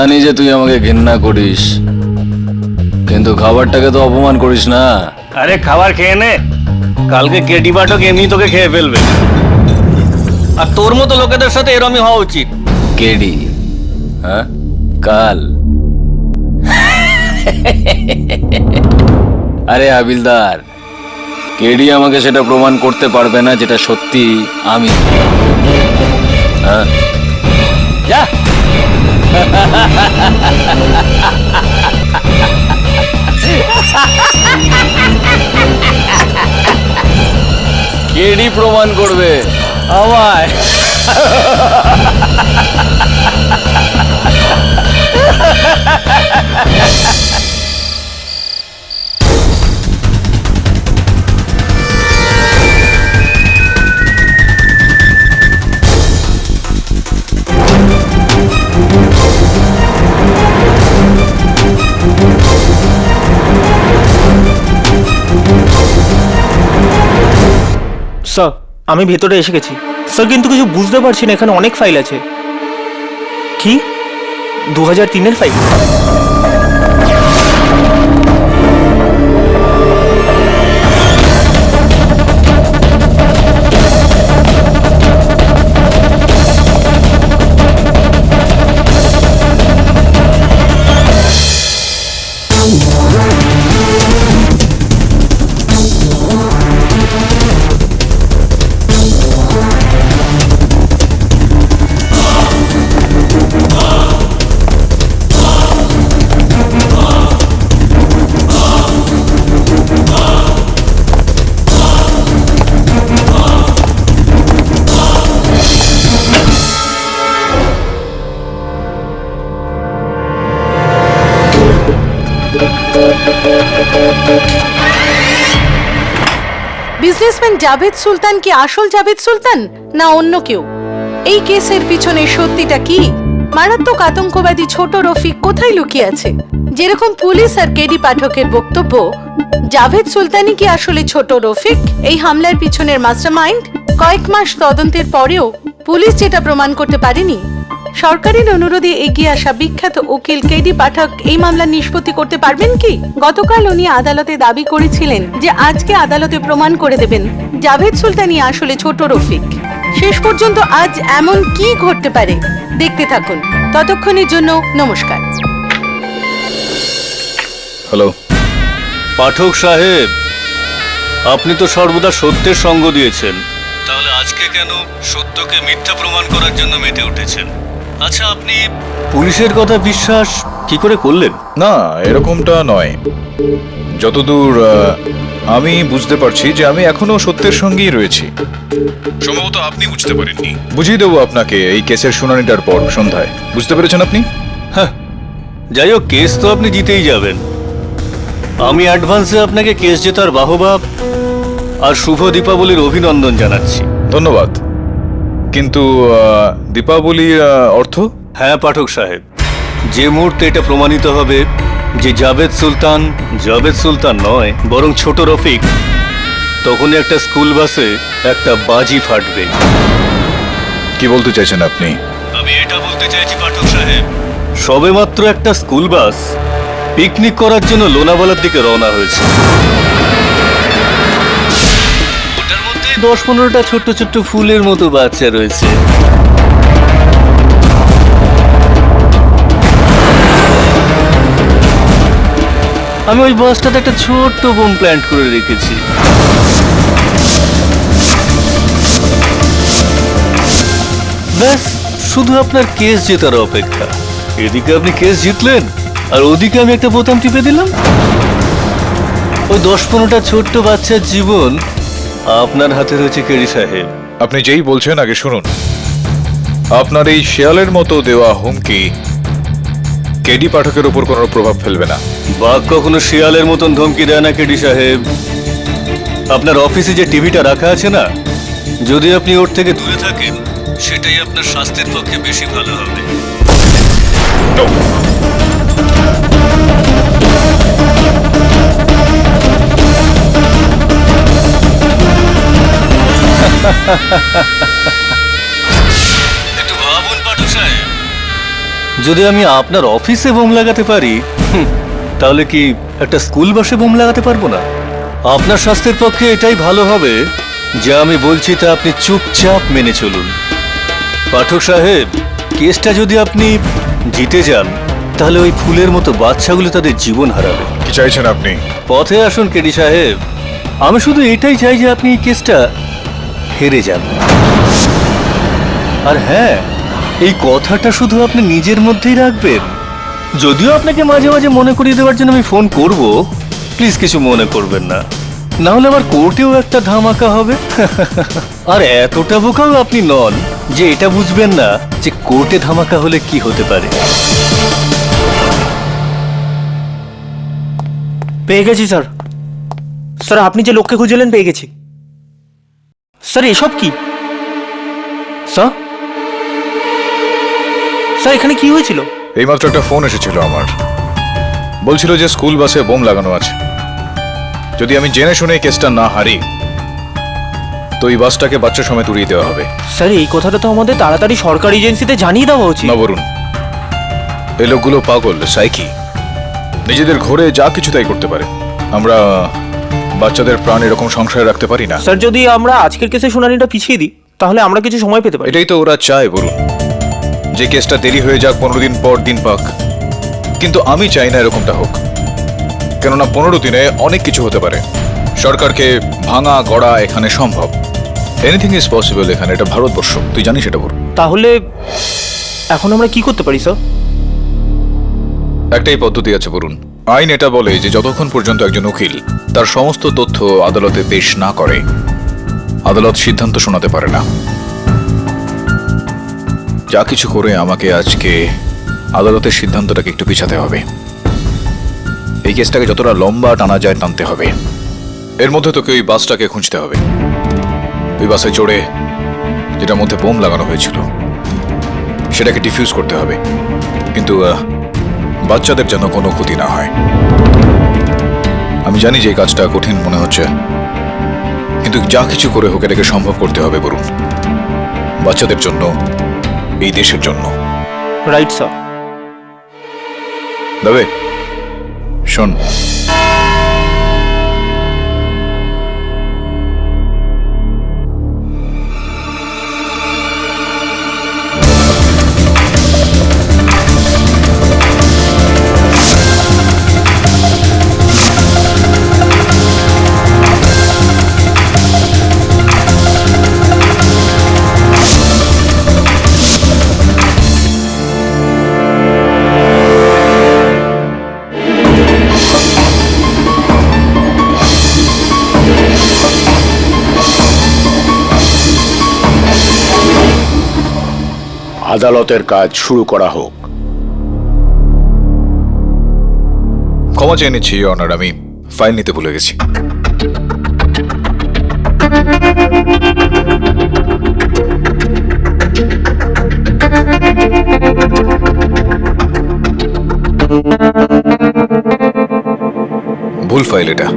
জানি যে তুই আমাকে ঘৃণা করিস, কিন্তু খাবারটাকে তো অপমান করিস না। আরে খাবার খেয়ে নে, কালকে কেডি পাঠক এমনি তোকে খেয়ে ফেলবে। আর তোর মতো লোকেদের সাথে এরমই হওয়া উচিত। কেডি? হ্যাঁ, কাল? আরে হাবিলদার, কেডি আমাকে সেটা প্রমাণ করতে পারবে না যেটা সত্যি আমি। হ্যাঁ, যা। কেডি প্রমাণ করবে আমায়। স্যার, আমি ভেতরে এসে গেছি স্যার, কিন্তু কিছু বুঝতে পারছি না। এখানে অনেক ফাইল আছে। কি 2003-এর ফাইল? বিজনেসম্যান জাভেদ সুলতান কি আসল জাভেদ সুলতান না অন্য কেউ? এই কেসের পিছনে সত্যিটা কি? মারাত্মক আতঙ্কবাদী ছোট রফিক কোথায় লুকিয়ে আছে? যেরকম পুলিশ আর কেডি পাঠকের বক্তব্য, জাভেদ সুলতানই কি আসলে ছোট রফিক, এই হামলার পিছনের মাস্টারমাইন্ড? কয়েক মাস তদন্তের পরেও পুলিশ যেটা প্রমাণ করতে পারেনি, সরকারের অনুরোধে এগিয়ে আসা বিখ্যাত উকিল কেডি পাঠক এই মামলা নিষ্পত্তি করতে পারবেন কি? গতকাল উনি আদালতে দাবি করেছিলেন যে আজকে আদালতে প্রমাণ করে দেবেন জাভেদ সুলতানই আসলে ছোট রফিক। শেষ পর্যন্ত আজ এমন কি ঘটতে পারে দেখতে থাকুন। ততক্ষণের জন্য নমস্কার। হ্যালো পাঠক সাহেব, আপনি তো সর্বদা সত্যের সঙ্গ দিয়েছেন, তাহলে আজকে কেন সত্যকে মিথ্যা প্রমাণ করার জন্য মেতে উঠেছেন? আচ্ছা, আপনি পুলিশের কথা বিশ্বাস কি করে করলেন? না, এরকমটা নয়। যতদূর আমি বুঝতে পারছি যে আমি এখনো সত্যের সঙ্গেই রয়েছি। সম্ভবত আপনি বুঝতে পারেননি। বুঝিয়ে দেবো আপনাকে এই কেসের শুনানিটার পর সন্ধ্যায়। বুঝতে পেরেছেন আপনি? হ্যাঁ, যাই হোক, কেস তো আপনি জিতেই যাবেন। আমি অ্যাডভান্সে আপনাকে কেস জেতার বাহবা আর শুভ দীপাবলির অভিনন্দন জানাচ্ছি। ধন্যবাদ। কিন্তু দীপাবলি অর্থ? হ্যাঁ পাঠক সাহেব, যে মুহূর্তে এটা প্রমাণিত হবে যে জাভেদ সুলতান নয় বরং ছোট রফিক, তখনই একটা স্কুল বাসে একটা বাজি ফাটবে। কি বলতে চাইছেন আপনি? আমি এটা বলতে চাইছি পাঠক সাহেব, সবেমাত্র একটা স্কুল বাস পিকনিক করার জন্য লোনাভালার দিকে রওনা হয়েছে। ওটার মধ্যে 10-15টা ছোট্ট ছোট্ট ফুলের মতো বাচ্চা রয়েছে। আমি ওই বাসটাতে একটা ছোট্ট বোম প্ল্যান্ট করে রেখেছি। ব্যাস, শুধু আপনার কেস জেতার অপেক্ষা। এদিকে আপনি কেস জিতলেন আর ওদিকে আমি একটা বোতাম টিপে দিলাম। ওই 10-15টা ছোট্ট বাচ্চার জীবন আপনার হাতে রয়েছে কেডি সাহেব। আপনি যেই বলছেন আগে শুনুন। আপনার এই শেয়ালের মতো দেওয়া হুমকি কেডি পাঠকের উপর কোনো প্রভাব ফেলবে না। বাঘ কখনো শিয়ালের মতন ধমকি দেয় না কেডি সাহেব। আপনার অফিসে যে টিভিটা রাখা আছে না, যদি আপনি ওর থেকে দূরে থাকেন, সেটাই আপনার স্বাস্থ্যের পক্ষে বেশি ভালো হবে। একটু ভাবুন পাঠক সাহেব, যদি আমি আপনার অফিসে বোম লাগাতে পারি, তাহলে কি একটা স্কুল বাসে বোম লাগাতে পারবো না? আপনার স্বাস্থ্যের পক্ষে এটাই ভালো হবে যে আমি বলছি তা আপনি চুপচাপ মেনে চলুন। পাঠক সাহেব, কেসটা যদি আপনি জিতে যান, তাহলে ওই ফুলের মতো বাচ্চাগুলো তাদের জীবন হারাবে। কি চাইছেন আপনি? পথে আসুন কেডি সাহেব, আমি শুধু এটাই চাই যে আপনি এই কেসটা হেরে যান। আর হ্যাঁ, এই কথাটা শুধু আপনি নিজের মধ্যেই রাখবেন। যদিও আপনাকে মাঝে মাঝে মনে করিয়ে দেওয়ার জন্য আমি ফোন করব, প্লিজ কিছু মনে করবেন না, না হলে আবার কোর্টেও একটা ধামাকা হবে। আর এতটা বোকাও আপনি নন যে এটা বুঝবেন না যে কোর্টে ধামাকা হলে কি হতে পারে। পেয়ে গেছি স্যার। স্যার আপনি যে লোককে খুঁজলেন পেয়ে গেছি। স্যার এসব কি? স্যার স্যার এখানে কি হয়েছিল? এইমাত্র একটা ফোন এসেছিল আমার, বলছিল যে স্কুল বাসে বোম লাগানো আছে। যদি আমি জেনে শুনে এই কেসটা না হারি, তো এই বাসটাকে বাচ্চা সমেত উড়িয়ে দেওয়া হবে। স্যার এই কথাটা তো আমাদের তাড়াতাড়ি সরকারি এজেন্সিতে জানিয়ে দেওয়া উচিত। না বলুন, এই লোকগুলো পাগল, সাইকি, নিজেদের ঘরে যা কিছু তাই করতে পারে। আমরা বাচ্চাদের প্রাণ এরকম সংশয় রাখতে পারি না। স্যার যদি আমরা আজকের কেসে শুনানিটা পিছিয়ে দিই, তাহলে আমরা কিছু সময় পেতে পারি। এটাই তো ওরা চায় বলুন, যে কেসটা দেরি হয়ে যাক, 15 দিন পর দিন পাক। কিন্তু আমি চাই না এরকমটা হোক, কেননা 15 দিনে অনেক কিছু হতে পারে। সরকারকে ভাঙা গড়া এখানে সম্ভব। এনিথিং ইজ পসিবল এখানে, এটা ভারতবর্ষ, তুই জানিস এটা বল। তাহলে এখন আমরা কি করতে পারি স্যার? একটাই পদ্ধতি আছে বলুন। আইন এটা বলে যে যতক্ষণ পর্যন্ত একজন উকিল তার সমস্ত তথ্য আদালতে পেশ না করে, আদালত সিদ্ধান্ত শোনাতে পারে না। যা কিছু করে আমাকে আজকে আদালতের সিদ্ধান্তটাকে একটু পিছাতে হবে। এই কেসটাকে যতটা লম্বা টানা যায় টানতে হবে। এর মধ্যে তোকে ওই বাসটাকে খুঁজতে হবে। ওই বাসে চড়ে যেটার মধ্যে বোম লাগানো হয়েছিল সেটাকে ডিফিউজ করতে হবে, কিন্তু বাচ্চাদের যেন কোনো ক্ষতি না হয়। আমি জানি যে এই কাজটা কঠিন মনে হচ্ছে, কিন্তু যা কিছু করে হোক এটাকে সম্ভব করতে হবে বলুন, বাচ্চাদের জন্য, এই দেশের জন্য। Right sir. দেবে শোন, আদালতের কাজ শুরু করা হোক। ক্ষমা চেয়ে নিচ্ছি অনার, আমি ফাইল নিতে ভুলে গেছি। ভুল ফাইল এটা।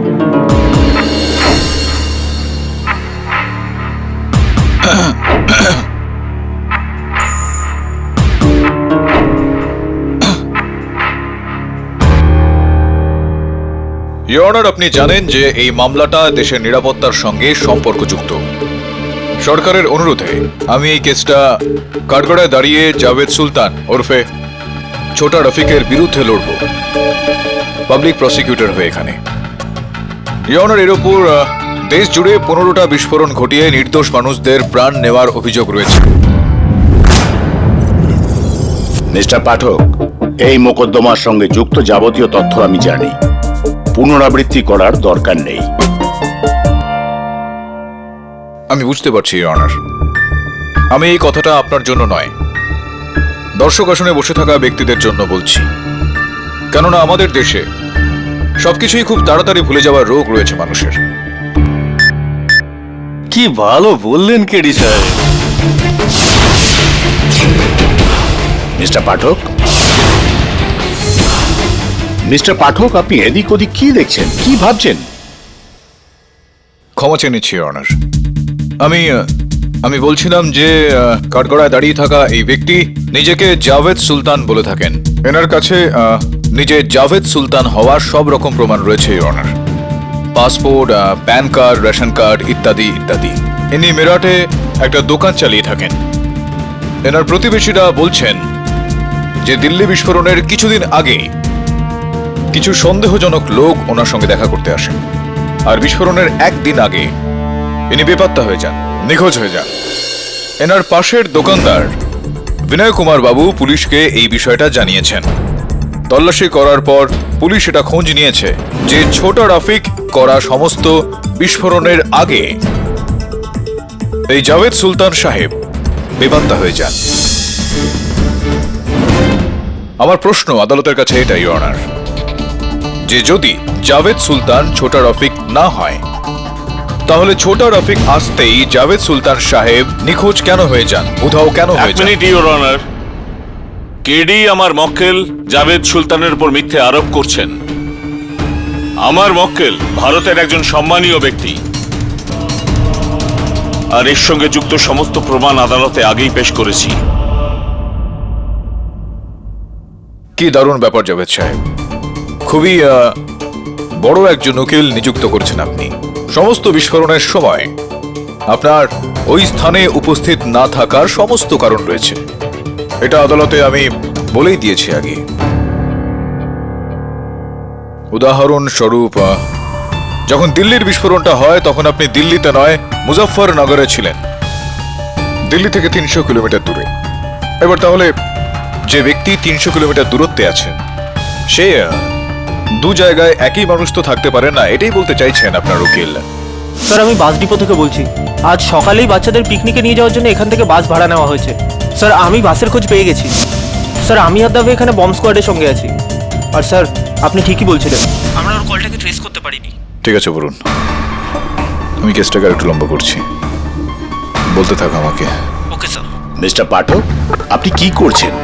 ইওর অনার, আপনি জানেন যে এই মামলাটা দেশের নিরাপত্তার সঙ্গে সম্পর্কযুক্ত। সরকারের অনুরোধে আমি এই কেসটা কাঠগড়ায় দাঁড়িয়ে জাভেদ সুলতান ওরফে ছোটা রফিকের বিরুদ্ধে লড়ব, পাবলিক প্রসিকিউটর হয়ে এখানে। ইওর অনার, এর উপর দেশ জুড়ে 15টা বিস্ফোরণ ঘটিয়ে নির্দোষ মানুষদের প্রাণ নেওয়ার অভিযোগ রয়েছে। মিস্টার পাঠক, এই মোকদ্দমার সঙ্গে যুক্ত যাবতীয় তথ্য আমি জানি, পুনরাবৃত্তি করার দরকার নেই। আমি বুঝতে পারছি ইওর অনার, আমি এই কথাটা আপনার জন্য নয়, দর্শক আসনে বসে থাকা ব্যক্তিদের জন্য বলছি। কেননা আমাদের দেশে সবকিছুই খুব তাড়াতাড়ি ভুলে যাওয়ার রোগ রয়েছে মানুষের। কি ভালো বললেন কেডি সাহেব। মিস্টার পাঠক, মিস্টার পাঠক, আপনি এদিক ওদিক কি দেখছেন, কি ভাবছেন? ক্ষমা চেয়ে নিচ্ছি ইওর অনার, আমি বলছিলাম যে কাঠগড়ায় দাঁড়িয়ে থাকা এই ব্যক্তি নিজেকে জাভেদ সুলতান বলে থাকেন। এনার কাছে নিজে জাভেদ সুলতান হওয়ার সব রকম প্রমাণ রয়েছে your honour. Passport, pan card, ration card ইত্যাদি ইত্যাদি। ইনি মেরাটে একটা দোকান চালিয়ে থাকেন। এনার প্রতিবেশীরা বলছেন যে দিল্লি বিস্ফোরণের কিছুদিন আগে কিছু সন্দেহজনক লোক ওনার সঙ্গে দেখা করতে আসেন, আর বিস্ফোরণের একদিন আগে ইনি বেপাত্তা হয়ে যান, নিখোঁজ হয়ে যান। এনার পাশের দোকানদার বিনয় কুমার বাবু পুলিশকে এই বিষয়টা জানিয়েছেন। তল্লাশি করার পর পুলিশ এটা খোঁজ নিয়েছে যে ছোট রাফিক করা সমস্ত বিস্ফোরণের আগে এই জাভেদ সুলতান সাহেব বেপাত্তা হয়ে যান। আমার প্রশ্ন আদালতের কাছে এটাই ইওর অনার, যে যদি জাভেদ সুলতান ছোটা রফিক না হয়, তাহলে ছোটা রফিক আসতেই জাভেদ সুলতান সাহেব নিখোঁজ কেন হয়ে যান, উধাও কেন হয়ে যান? মিনিট ইওর অনার, কেডি আমার মক্কেল জাভেদ সুলতানের উপর মিথ্যে আরোপ করছেন। আমার মক্কেল ভারতের একজন সম্মানীয় ব্যক্তি, আর এর সঙ্গে যুক্ত সমস্ত প্রমাণ আদালতে আগেই পেশ করেছি। কি দারুণ ব্যাপার জাভেদ সাহেব, খুবই বড় একজন উকিল নিযুক্ত করেছেন আপনি। সমস্ত বিস্ফোরণের সময় আপনার ওই স্থানে উপস্থিত না থাকার সমস্ত কারণ রয়েছে, এটা আদালতে আমি বলেই দিয়েছি আগে। উদাহরণস্বরূপ, যখন দিল্লির বিস্ফোরণটা হয় তখন আপনি দিল্লিতে নয় মুজফফরনগরে ছিলেন, দিল্লি থেকে 300 কিলোমিটার দূরে। এবার তাহলে যে ব্যক্তি 300 কিলোমিটার দূরত্বে আছেন, সে দু জায়গায় একই মানুষ তো থাকতে পারে না, এটাই বলতে চাইছেন আপনার উকিল। স্যার আমি বাস ডিপো থেকে বলছি। আজ সকালেই বাচ্চাদের পিকনিকে নিয়ে যাওয়ার জন্য এখান থেকে বাস ভাড়া নেওয়া হয়েছে। স্যার আমি বাসের খোঁজ পেয়ে গেছি। স্যার আমি আর দাবি এখানে বম্ব স্কোয়াডের সঙ্গে আছি। আর স্যার আপনি ঠিকই বলছিলেন, আমরা ওর কলটাকে ট্রেস করতে পারিনি। ঠিক আছে বলুন, আমি কেসটাকে আর একটু লম্বা করছি, বলতে থাক আমাকে। Okay sir. মিস্টার পাঠক, আপনি কি করছেন?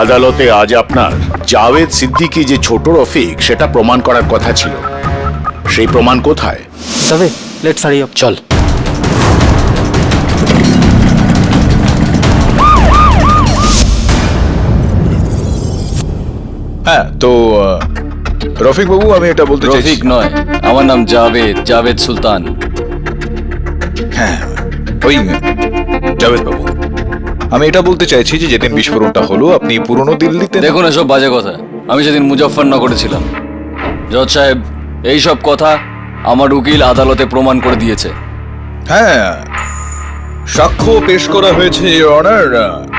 আদালতে আজ আপনার জাভেদ সিদ্দিকী যে ছোট রফিক সেটা প্রমাণ করার কথা ছিল, সেই প্রমাণ কোথায়? তবে লেটস হারি আপ। চল। হ্যাঁ, তো রফিক বাবু, আমি এটা বলতে চাইছি। রফিক নয়, আমার নাম জাভেদ সুলতান। হ্যাঁ, ওই জাভেদ বাবু, আমি এটা বলতে চাইছি যে যেদিন বিস্ফোরণটা হলো আপনি পুরনো দিল্লিতে। দেখুন এসব বাজে কথা, আমি সেদিন মুজফফরনগরে ছিলাম। জজ সাহেব, এই সব কথা আমার উকিল আদালতে প্রমাণ করে দিয়েছে। হ্যাঁ, সাক্ষ্য পেশ করা হয়েছে ইওর অনার,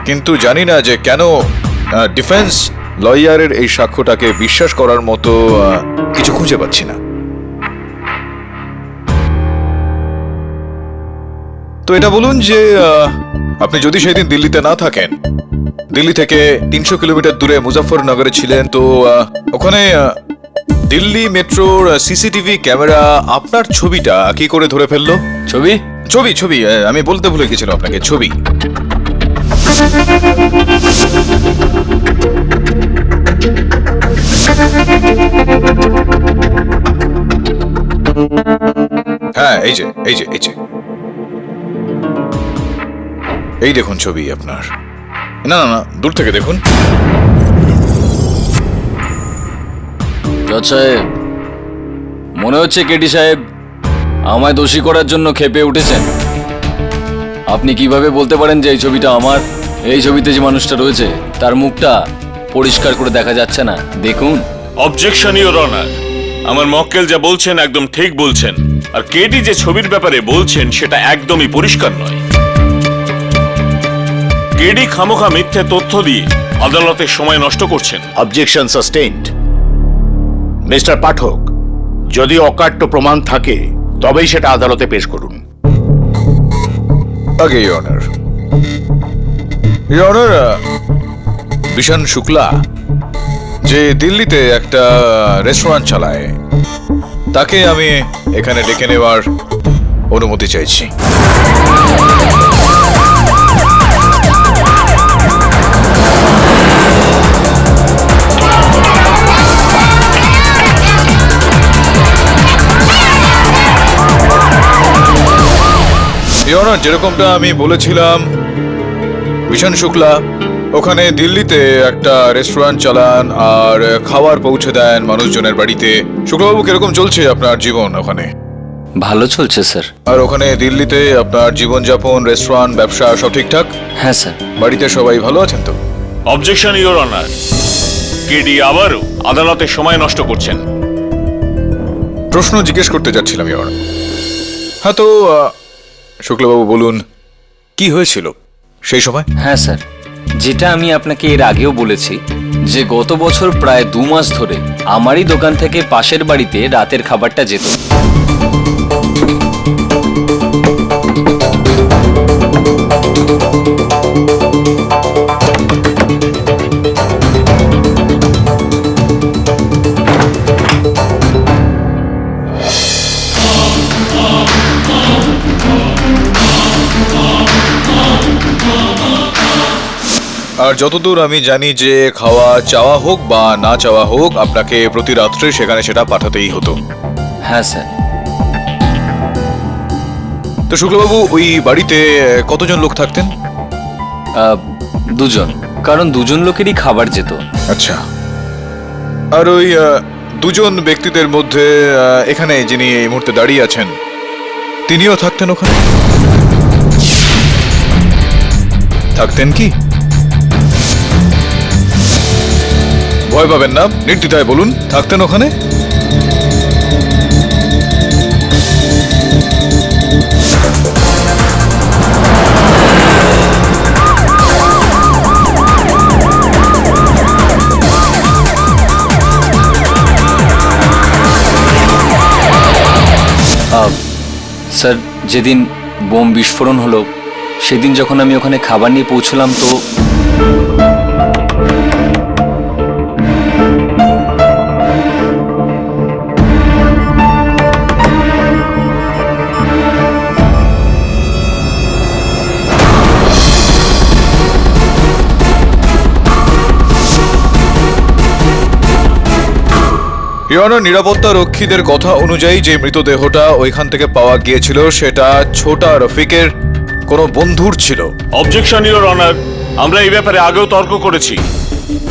কিন্তু জানি না যে কেন ডিফেন্স লয়ারের এই সাক্ষ্যটাকে বিশ্বাস করার মতো কিছু খুঁজে পাচ্ছি না। তো এটা বলুন যে আপনি যদি সেদিন দিল্লিতে না থাকেন, দিল্লি থেকে 300 কিলোমিটার দূরে মুজফফরনগরে ছিলেন, তো ওখানে দিল্লি মেট্রোর সিসিটিভি ক্যামেরা আপনার ছবিটা কি করে ধরে ফেললো? ছবি ছবি ছবি আমি বলতে ভুলে গেছিলাম আপনাকে, ছবি। হ্যাঁ, এই যে এই যে এই যে এই দেখুন ছবি আপনার। না না না, দূর থেকে দেখুন। জজ সাহেব, মনে হচ্ছে কেডি সাহেব আমায় দোষী করার জন্য ক্ষেপে উঠেছেন। আপনি কিভাবে বলতে পারেন যে এই ছবিটা আমার? এই ছবিতে যে মানুষটা রয়েছে তার মুখটা পরিষ্কার করে দেখা যাচ্ছে না, দেখুন। অবজেকশন ইওর অনার, আমার মক্কেল যা বলছেন একদম ঠিক বলছেন, আর কেডি যে ছবির ব্যাপারে বলছেন সেটা একদমই পরিষ্কার নয়। কেডি খামোখা মিথ্যে তথ্য দিয়ে আদালতের সময় নষ্ট করছেন। Objection sustained. মিস্টার পাঠক, যদি অকাট্য প্রমাণ থাকে তবেই সেটা আদালতে পেশ করুন। আগে your honour, your honour, Bishan Shukla যে দিল্লিতে একটা রেস্টুরেন্ট চালায়, তাকে আমি এখানে ডেকে নেওয়ার অনুমতি চাইছি। ইওর অনার, যেরকমটা আমি বলেছিলাম, মিশন শুক্লা ওখানে দিল্লিতে একটা রেস্টুরেন্ট চালান আর খাবার পৌঁছে দেন মানুষজনের বাড়িতে। শুক্লাবাবু, কিরকম চলছে আপনার জীবন ওখানে? ভালো চলছে স্যার। আর ওখানে দিল্লিতে আপনার জীবনযাপন, রেস্টুরেন্ট, ব্যবসা সব ঠিকঠাক? হ্যাঁ স্যার। বাড়িতে সবাই ভালো আছেন তো? অবজেকশন ইওর অনার, কেডি আবারও আদালতে সময় নষ্ট করছেন। প্রশ্ন জিজ্ঞেস করতে যাচ্ছিলাম ইওর অনার। হ্যাঁ, তো শুক্লাবাবু বলুন, কি হয়েছিল সেই সময়? হ্যাঁ স্যার, যেটা আমি আপনাকে এর আগেও বলেছি যে গত বছর প্রায় 2 মাস ধরে আমারই দোকান থেকে পাশের বাড়িতে রাতের খাবারটা যেত। আর যতদূর আমি জানি যে খাওয়া চাওয়া হোক বা না চাওয়া হোক, আপনাকে প্রতি রাত্রে সেখানে সেটা পাঠাতেই হতো। হ্যাঁ স্যার। তো শুক্লবাবু, ওই বাড়িতে কতজন লোক থাকতেন? 2 জন, কারণ 2 জন লোকেরই খাবার যেত। আচ্ছা। আর ওই 2 জন ব্যক্তিদের মধ্যে এখানে যিনি এই মুহূর্তে দাঁড়িয়ে আছেন, তিনিও থাকতেন ওখানে? থাকতেন কি? ভয় পাবেন না, নির্দ্বিধায় বলুন, থাকতেন ওখানে? স্যার, যেদিন বোম বিস্ফোরণ হলো সেদিন যখন আমি ওখানে খাবার নিয়ে পৌঁছলাম তো ইওর নিরাপত্তা রক্ষীদের কথা অনুযায়ী যে মৃতদেহটা ওইখান থেকে পাওয়া গিয়েছিল সেটা ছোটা রফিকের কোনো বন্ধুর ছিল। অবজেকশন ইওর অনার, আমরা এই ব্যাপারে আগেও তর্ক করেছি।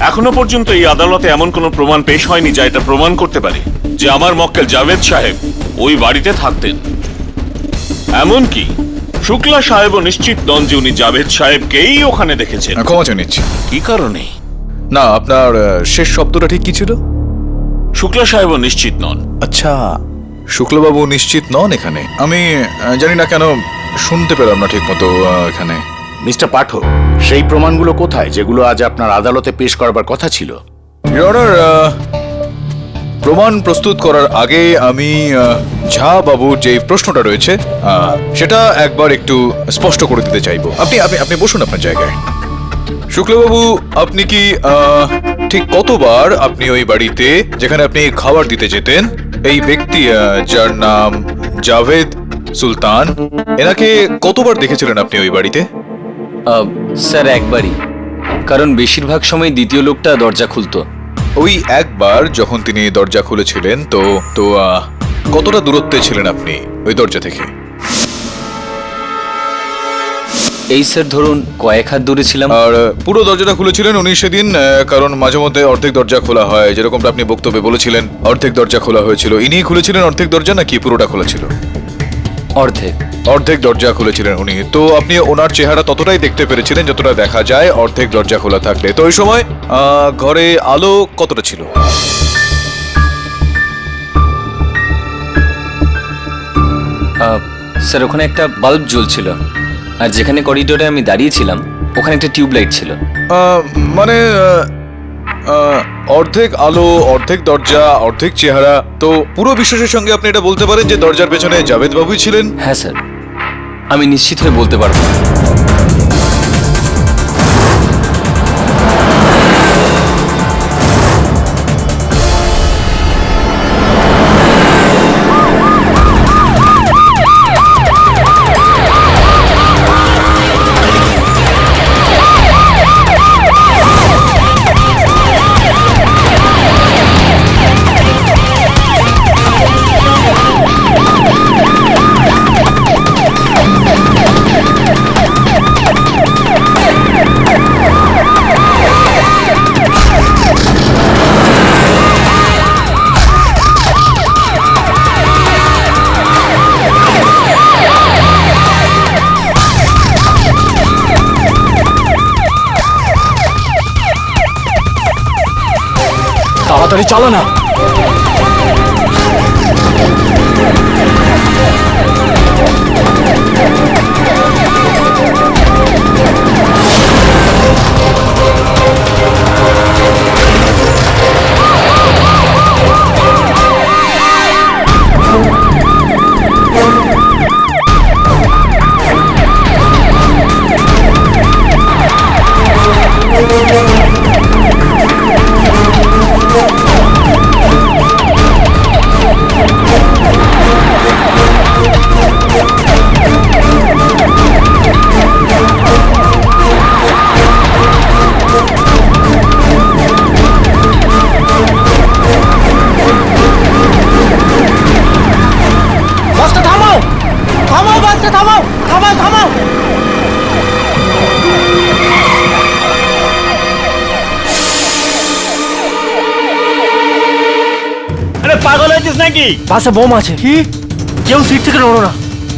এখনো পর্যন্ত এই আদালতে এমন কোনো প্রমাণ পেশ হয়নি যা এটা প্রমাণ করতে পারে যে আমার মক্কেল জাভেদ সাহেব ওই বাড়িতে থাকতেন। এমনকি শুক্লা সাহেবও নিশ্চিত নন যে উনি জাভেদ সাহেবকেই ওখানে দেখেছেন। ক্ষমা চেয়ে নিচ্ছি। কি কারণে? না, আপনার শেষ শব্দটা ঠিক কি ছিল? শুক্লা সাহেবও নিশ্চিত নন। আচ্ছা, শুক্লবাবু নিশ্চিত নন এখানে? আমি জানি না কেন শুনতে পেলাম না ঠিক মতো এখানে। মিস্টার পাঠক, সেই প্রমাণগুলো কোথায় যেগুলো আজ আপনার আদালতে পেশ করবার কথা ছিল? ইওর অনার, প্রমাণ প্রস্তুত করার আগে আমি ঝা বাবুর যে প্রশ্নটা রয়েছে সেটা একবার একটু স্পষ্ট করে দিতে চাইবো। আপনি আপনি আপনি বসুন আপনার জায়গায়। শুক্লবাবু, আপনি কি ঠিক কতবার আপনি ওই বাড়িতে যেখানে আপনি খাবার দিতে যেতেন, এই ব্যক্তি যার নাম জাভেদ সুলতান, এনাকে কতবার দেখেছিলেন আপনি ওই বাড়িতে? স্যার, একবারই, কারণ বেশিরভাগ সময় দ্বিতীয় লোকটা দরজা খুলতো। ওই একবার যখন তিনি দরজা খুলেছিলেন, তো তো কতটা দূরত্বে ছিলেন আপনি ওই দরজা থেকে? এই স্যার ধরুন কয়েক হাত দূরে ছিলাম। আর পুরো দরজাটা খুলেছিলেন উনি সেদিন? কারণ মাঝে মধ্যে অর্ধেক দরজা খোলা হয়, যেরকমটা আপনি বক্তব্যে বলেছিলেন অর্ধেক দরজা খোলা হয়েছিল। ইনি খুলেছিলেন অর্ধেক দরজা নাকি পুরোটা খোলা ছিল? অর্ধেক। অর্ধেক দরজা খুলেছিলেন উনি। তো আপনি ওনার চেহারা ততটাই দেখতে পেরেছিলেন যতটা দেখা যায় অর্ধেক দরজা খোলা থাকলে। তো ওই সময় ঘরে আলো কতটা ছিল? স্যার, ওখানে একটা বাল্ব জ্বলছিল, আর যেখানে করিডোরে আমি দাঁড়িয়েছিলাম ওখানে একটা টিউবলাইট ছিল। মানে অর্ধেক আলো, অর্ধেক দরজা, অর্ধেক চেহারা। তো পুরো বিশ্বাসের সঙ্গে আপনি এটা বলতে পারেন যে দরজার পেছনে জাভেদ বাবুই ছিলেন? হ্যাঁ স্যার, আমি নিশ্চিত হয়ে বলতে পারবো। তাড়াতাড়ি চালা না। বাসটা থামাও, থামাও, বাসটা থামাও, থামাও, থামাও। আরে পাগল হয়েছিস নাকি? বাসে বোম আছে। কি? কেউ সিট থেকে নড়ো না।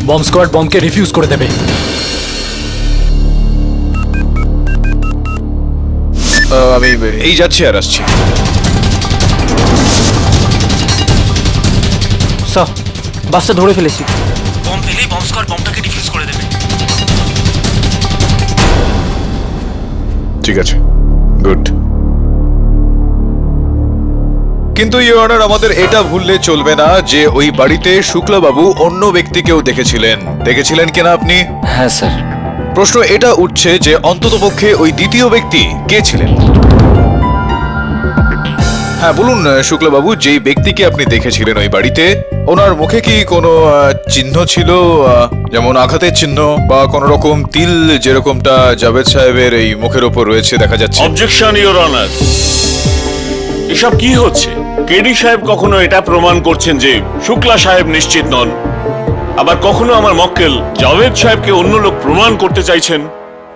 বম্ব স্কোয়াড বম্বকে রিফিউজ করে দেবে। আমি এই যাচ্ছি আর আসছি। স্যার, বাসটা ধরে ফেলেছি। বম পেলেই বম্ব স্কোয়াড বমটাকে ডিফিউজ করে দেবে। ঠিক আছে, গুড। কিন্তু ইওর অনার, আমাদের এটা ভুললে চলবে না যে ওই বাড়িতে শুক্লাবাবু অন্য ব্যক্তিকেও দেখেছিলেন কিনা আপনি? হ্যাঁ স্যার। প্রশ্ন এটা উঠছে যে অন্ততপক্ষে ওই দ্বিতীয় ব্যক্তি কে ছিলেন? হ্যাঁ বলুন শুক্লাবাবু, যেই ব্যক্তিকে আপনি দেখেছিলেন ওই বাড়িতে, ওনার মুখে কি কোনো চিহ্ন ছিল, যেমন আঘাতের চিহ্ন বা কোন রকম তিল, যেরকমটা জাভেদ সাহেবের এই মুখের ওপর রয়েছে দেখা যাচ্ছে? Objection your honour. এসব কি হচ্ছে? কেডি সাহেব কখনো এটা প্রমাণ করছেন যে শুক্লা সাহেব নিশ্চিত নন, আবার কখনো আমার মক্কেল জাভেদ সাহেবকে অন্য লোক প্রমাণ করতে চাইছেন।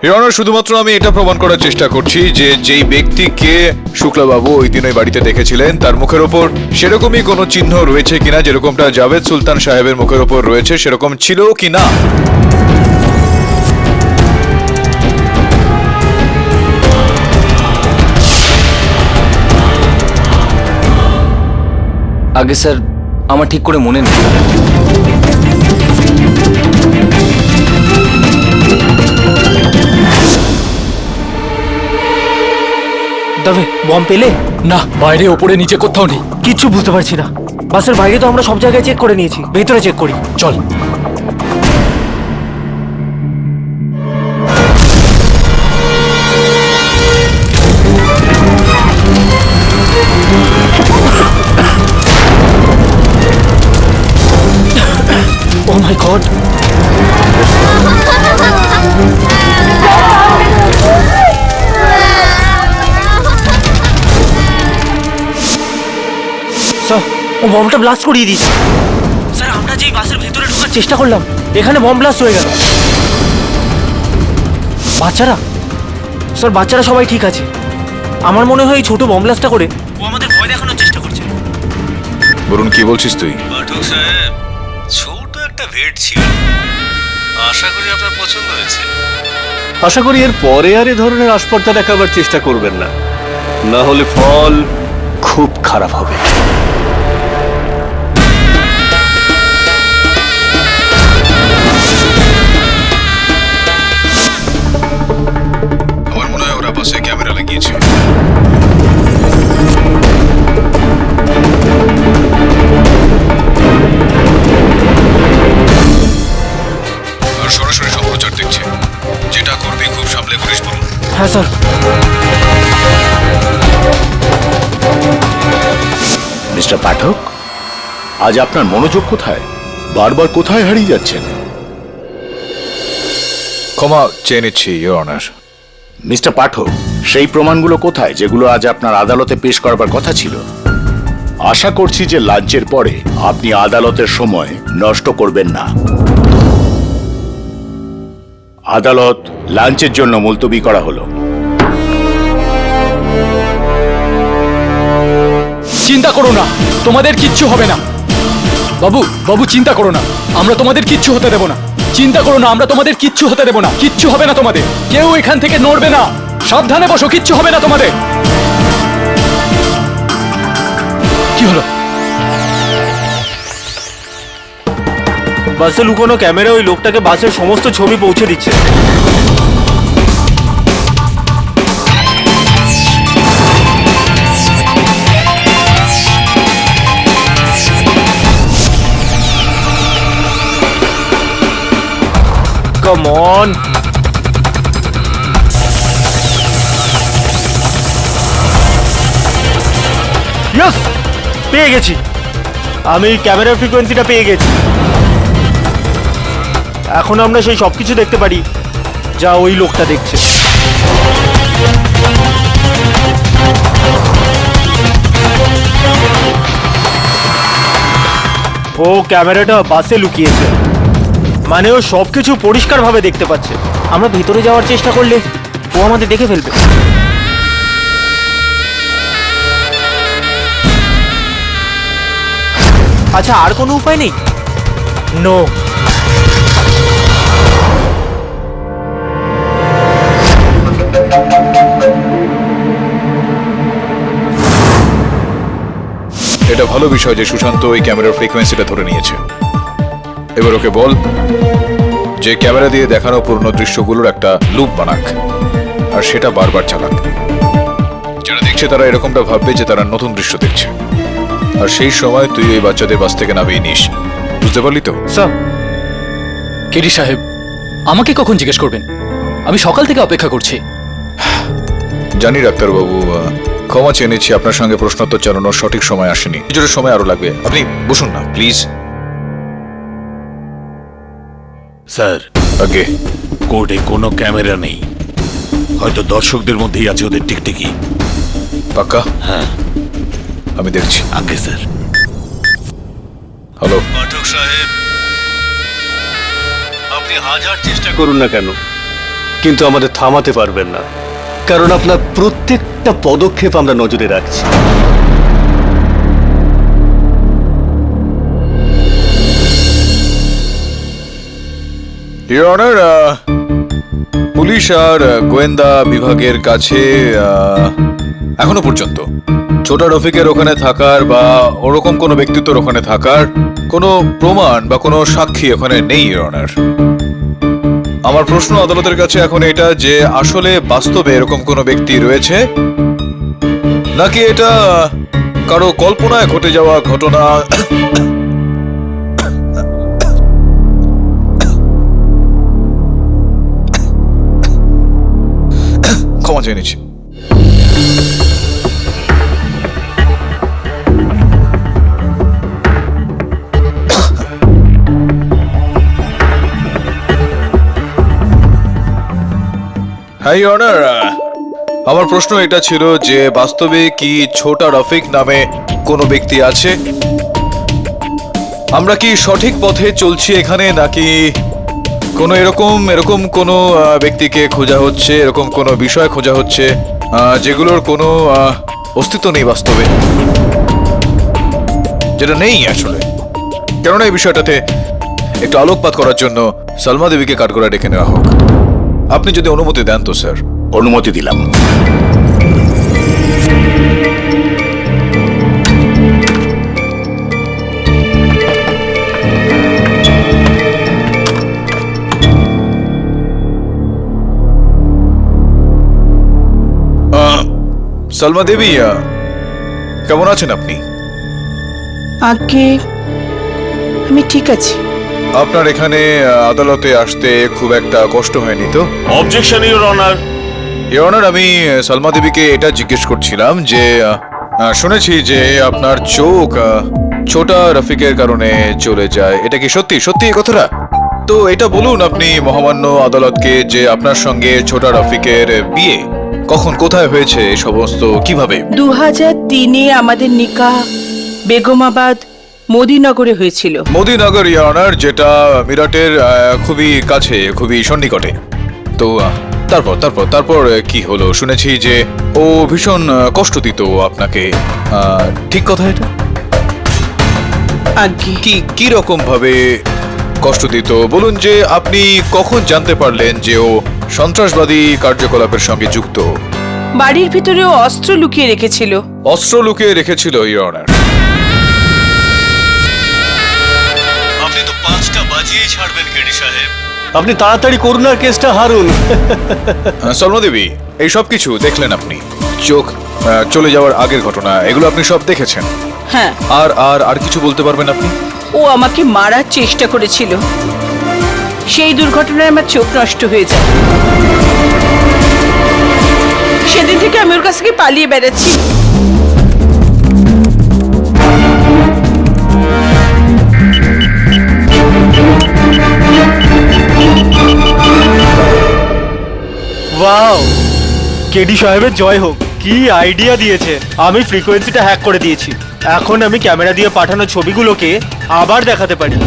ইওর অনার, শুধুমাত্র আমি এটা প্রমাণ করার চেষ্টা করছি যে যেই ব্যক্তিকে শুক্লাবাবু ওই দিন ওই বাড়িতে দেখেছিলেন তার মুখের ওপর সেরকমই কোনো চিহ্ন রয়েছে কিনা, যেরকমটা জাভেদ সুলতান সাহেবের মুখের ওপর রয়েছে সেরকম ছিল কিনা। আগে স্যার, আমার ঠিক করে মনে নেই। তবে বম পেলে? না, বাইরে ওপরে নিচে কোথাও নেই। কিচ্ছু বুঝতে পারছি না। বাসের বাইরে তো আমরা সব জায়গায় চেক করে নিয়েছি, ভেতরে চেক করি। চল। ও মাই গড! স্যার, ও বমটা ব্লাস্ট করিয়ে দিয়েছে। স্যার, আমরা যেই বাসের ভেতরে ঢোকার চেষ্টা করলাম, এখানে বম ব্লাস্ট হয়ে গেল। বাচ্চারা? স্যার, বাচ্চারা সবাই ঠিক আছে। আমার মনে হয় এই ছোট বম ব্লাস্টটা করে ও আমাদের ভয় দেখানোর চেষ্টা করছে। বলুন, কি বলছিস তুই? পাঠক সাহেব, ছোট একটা ভেট ছিল, আশা করি আপনার পছন্দ হয়েছে। আশা করি এর পরে আর এ ধরনের আসপর্দা দেখাবার চেষ্টা করবেন না, না হলে ফল খুব খারাপ হবে। আমার মনে হয় ওরা বাসে ক্যামেরা লাগিয়েছে। আর সরাসরি সম্প্রচার দেখছে। যেটা করবি খুব সামলে করিস বলুন। হ্যাঁ স্যার। মিস্টার পাঠক, আজ আপনার মনোযোগ কোথায়? বারবার কোথায় হারিয়ে যাচ্ছেন? ক্ষমা চেয়ে নিচ্ছি ইওর অনার। মিস্টার পাঠক, সেই প্রমাণগুলো কোথায় যেগুলো আজ আপনার আদালতে পেশ করবার কথা ছিল? আশা করছি যে লাঞ্চের পরে আপনি আদালতের সময় নষ্ট করবেন না। আদালত লাঞ্চের জন্য মুলতবি করা হলো। চিন্তা করো না, তোমাদের কিচ্ছু হবে না। বাবু চিন্তা করো না, আমরা তোমাদের কিচ্ছু হতে দেব না। চিন্তা করো না, আমরা তোমাদের কিচ্ছু হতে দেব না। কিচ্ছু হবে না তোমাদের, কেউ এখান থেকে নড়বে না। সাবধানে বসো, কিচ্ছু হবে না তোমাদের। কি হলো? বাসে লুকোনো ক্যামেরা ওই লোকটাকে বাসের সমস্ত ছবি পৌঁছে দিচ্ছে। Come on! Yes! পেয়ে গেছি। আমি ক্যামেরার ফ্রিকোয়েন্সিটা পেয়ে গেছি। এখন আমরা সেই সব কিছু দেখতে পারি যা ওই লোকটা দেখছে। ও ক্যামেরাটা বাসে লুকিয়েছে, মানে ও সবকিছু পরিষ্কারভাবে দেখতে পাচ্ছে। আমরা ভিতরে যাওয়ার চেষ্টা করলে ও আমাদের দেখে ফেলবে। আচ্ছা, আর কোনো উপায় নেই? নো। এটা ভালো বিষয় যে সুশান্ত ওই ক্যামেরার ফ্রিকোয়েন্সিটা ধরে নিয়েছে। এবার ওকে বল যে ক্যামেরা দিয়ে দেখানো পুরনো দৃশ্যগুলোর একটা লুপ বানাক, আর সেটা বারবার চালাক। যারা দেখছে তারা এরকমটা ভাববে যে তারা নতুন দৃশ্য দেখছে, আর সেই সময় তুই ওই বাচ্চাদের বাস থেকে নামিয়ে নিস। বুঝতে পারলি তো? স্যার, কেডি সাহেব, আমাকে কখন জিজ্ঞেস করবেন? আমি সকাল থেকে অপেক্ষা করছি। জানি ডাক্তারবাবু, ক্ষমা চেয়ে নিচ্ছি, আপনার সঙ্গে প্রশ্নোত্তর চালানোর সঠিক সময় আসেনি। কিছুটা সময় আরো লাগবে, আপনি বসুন না প্লিজ। স্যার, আগে কোর্টে কোনো ক্যামেরা নেই, হয়তো দর্শকদের মধ্যেই আছে ওদের টিকটিকি। পাক্কা? হ্যাঁ, আমি দেখছি। আগে স্যার। হ্যালো, পাঠক সাহেব, আপনি হাজার চেষ্টা করুন না কেন, কিন্তু আমাদের থামাতে পারবেন না, কারণ আপনার প্রত্যেকটা পদক্ষেপ আমরা নজরে রাখছি। ইওর অনার, পুলিশ আর গোয়েন্দা বিভাগের কাছে এখনো পর্যন্ত ছোটা রফিকের ওখানে থাকার বা ওরকম কোনো ব্যক্তিত্বের ওখানে থাকার কোনো প্রমাণ বা কোনো সাক্ষী ওখানে নেই ইওর অনার। আমার প্রশ্ন আদালতের কাছে এখন এটা যে আসলে বাস্তবে এরকম কোনো ব্যক্তি রয়েছে, নাকি এটা কারো কল্পনায় ঘটে যাওয়া ঘটনা। ক্ষমা চেয়ে নিচ্ছি। হ্যাঁ ইওর অনার, আমার প্রশ্ন এটা ছিল যে বাস্তবে কি ছোটা রফিক নামে কোনো ব্যক্তি আছে? আমরা কি সঠিক পথে চলছি এখানে, নাকি কোনো এরকম কোনো ব্যক্তিকে খোঁজা হচ্ছে, এরকম কোনো বিষয় খোঁজা হচ্ছে যেগুলোর কোনো অস্তিত্ব নেই বাস্তবে, যেটা নেই আসলে? কেননা এই বিষয়টাতে একটু আলোকপাত করার জন্য সালমা দেবীকে কাঠগড়ায় ডেকে নেওয়া হোক। আপনি যদি অনুমতি দেন তো স্যার। অনুমতি দিলাম। সালমা দেবী, কেমন আছেন আপনি? আগে আমি ঠিক আছি। আপনার এখানে আদালতে আসতে খুব একটা কষ্ট হয়নি তো? Objection your honour. Your honour, আমি সালমা দেবীকে এটা জিজ্ঞেস করছিলাম যে শুনেছি যে আপনার চোখ ছোটা রফিকের কারণে চলে যায়, এটা কি সত্যি সত্যি এই কথাটা? তো এটা বলুন আপনি মহামান্য আদালতকে যে আপনার সঙ্গে ছোটা রফিকের বিয়ে কখন কোথায় হয়েছে, এই সমস্ত কিভাবে? 2003-এ আমাদের নিকাহ বেগমাবাদ মোদিনগরে হয়েছিল। মোদিনগর ইওর অনার, যেটা মিরাটের খুবই কাছে, খুবই সন্নিকটে। তো তারপর তারপর তারপর কি হলো? শুনেছি যে ও ভীষণ কষ্ট দিত আপনাকে, ঠিক কথা এটা? আগে কি রকম ভাবে কষ্ট দিত বলুন, যে আপনি কখন জানতে পারলেন যে ও সন্ত্রাসবাদী কার্যকলাপের সঙ্গে যুক্ত? বাড়ির ভিতরে ও অস্ত্র লুকিয়ে রেখেছিল। অস্ত্র লুকিয়ে রেখেছিল ইওর অনার? বাঁচিয়েই ছাড়বেন কেডি সাহেব। আপনি তাড়াতাড়ি করুন আর কেসটা হারুন। সলমা দেবী, এই সব কিছু দেখলেন আপনি, চোখ চলে যাওয়ার আগের ঘটনা, এগুলো আপনি সব দেখেছেন। হ্যাঁ, আর আর আর কিছু বলতে পারবেন আপনি? ও আমাকে মারার চেষ্টা করেছিল, সেই দুর্ঘটনায় আমার চোখ নষ্ট হয়ে যায়। সেদিন থেকে আমি ওর কাছ থেকে পালিয়ে বেড়াচ্ছি। ওয়াও, কেডি সাহেবের জয় হোক। কি আইডিয়া দিয়েছে! আমি ফ্রিকোয়েন্সিটা হ্যাক করে দিয়েছি, এখন আমি ক্যামেরা দিয়ে পাঠানো ছবিগুলোকে আবার দেখাতে পারি।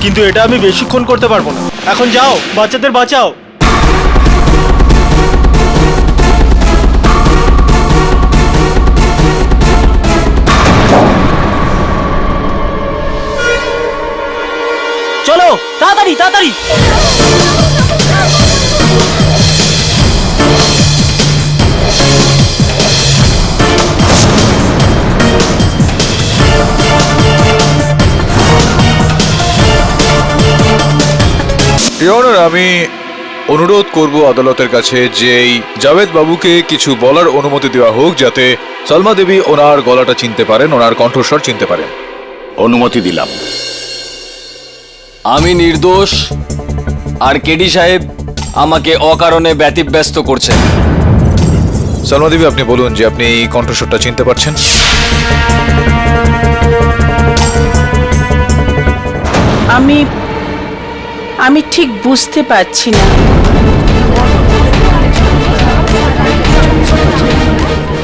কিন্তু এটা আমি বেশিক্ষণ করতে পারবো না। এখন যাও, বাচ্চাদের বাঁচাও। চলো তাড়াতাড়ি তাড়াতাড়ি। ইওর অনার, আমি অনুরোধ করব আদালতের কাছে যে এই জাভেদ বাবুকে কিছু বলার অনুমতি দেওয়া হোক, যাতে সলমা দেবী ওনার গলাটা চিনতে পারেন, ওনার কণ্ঠস্বর চিনতে পারেন। অনুমতি দিলাম। আমি নির্দোষ, আর কেডি সাহেব আমাকে অকারণে ব্যতিব্যস্ত করছেন। সলমা দেবী, আপনি বলুন যে আপনি এই কণ্ঠস্বরটা চিনতে পারছেন? আমি ঠিক বুঝতে পারছি না।